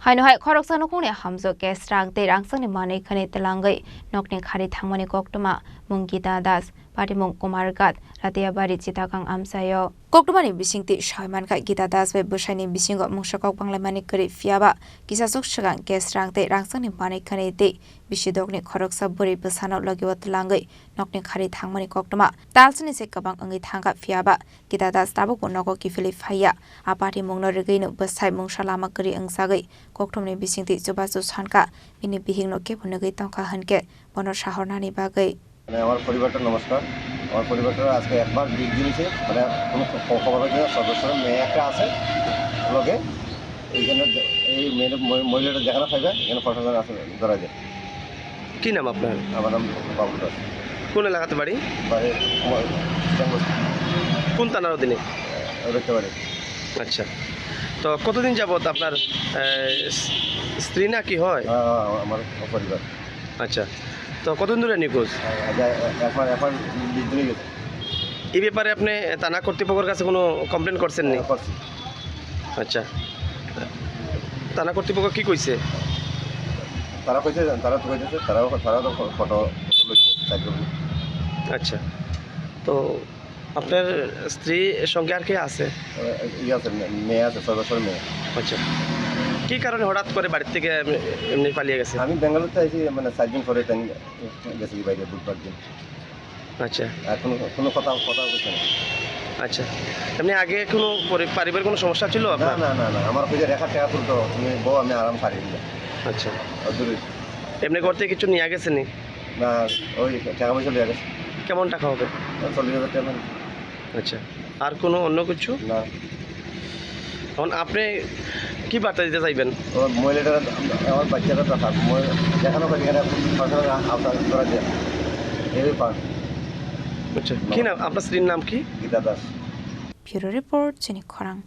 Hainohai khoroksa nokungni hamzo gas rang te rangsangni mani khani telangai nokni khari thangmani koktoma Mungita Das Patimung Kumargat Ratiabari Chitakang Amsayo Koktomani bisingti Shaiman ka Gita Das be Bushani bisingo mungshakok panglamani kari fiaba kisasok shagang gas rang te rangsangni mani khani te bisidokni khoroksa buri besano logiwa telangai nokni khari thangmani koktoma talsani se kabang angi thangka fiaba Gita Das tabu nogo kifili phaya apati mungno regaino besai mungsalama kari angsagai koktomni bisingti Subasu Sanka bini bihingno ke punagai tangka hanke bono shahornani bagai আমার পরিবারটা নমস্কার আমার পরিবারটা আজকে একবার দিক দিয়েছে মানে কোনো খবর হচ্ছে সদস্যরা মেয়ে একটা আছে লোকে এইখানে এই মেয়ের মহিলাটা যেখানে পাইবে এখানে প্রশাসন আছে ধরা যায়। কি নাম আপনার? আমার নাম বাবু দাস। কোন এলাকাতে বাড়ি? বাড়ি কোন থানার অধীনে? দেখতে পারি। আচ্ছা, তো কতদিন যাবত আপনার স্ত্রী না কি হয়? আমার পরিবার। আচ্ছা, তো কতদিন ধরে নিখোঁজ? এখন 20 দিনই গেছে। এই ব্যাপারে আপনি থানা কর্তৃপক্ষের কাছে কোনো কমপ্লেন করছেন নি? করছি। আচ্ছা, থানা কর্তৃপক্ষ কি কইছে? তারা কইছে তারা তো কইতেছে তারাও তো ফটো লইছে সাইড। আচ্ছা, তো আপনার স্ত্রীর সঙ্গে আর কে আছে? আছে মেয়ে আছে, সদস্যর মেয়ে। আচ্ছা, কি কারণে হঠাৎ করে বাড়ি থেকে এমনি পালিয়ে গেছে? আমি বেঙ্গালুরুতে আইছি মানে 4 দিন পরে গেছি বাইরে বুধবার দিন। আচ্ছা, আর কোনো কথা বলছে না। আচ্ছা, এমনি আগে কোনো পারিবারিক কোনো সমস্যা ছিল না আপনার? না না না আমার খুঁজে রেখা টাকা তুলতো তুমি বউ আমি আরাম পারি না। আচ্ছা, দূরে এমনি ঘর থেকে কিছু নিয়ে গেছেন নি? না ওই টাকা পয়সা লিয়ে গেছে। কেমন টাকা হবে? 40,000 টাকা। আচ্ছা, আর কোনো অন্য কিছু না। এখন আপনি কি বার্তা দিতে চাইবেন? ওর মহিলাটা আমার বাচ্চাটা তো থাক দেখানো পারি এখানে সরকারের আওতায় করা যায় এই পান। আচ্ছা, কি নাম আপনার স্ত্রীর নাম কি? Gita Das. Bureau Report Chini Khorang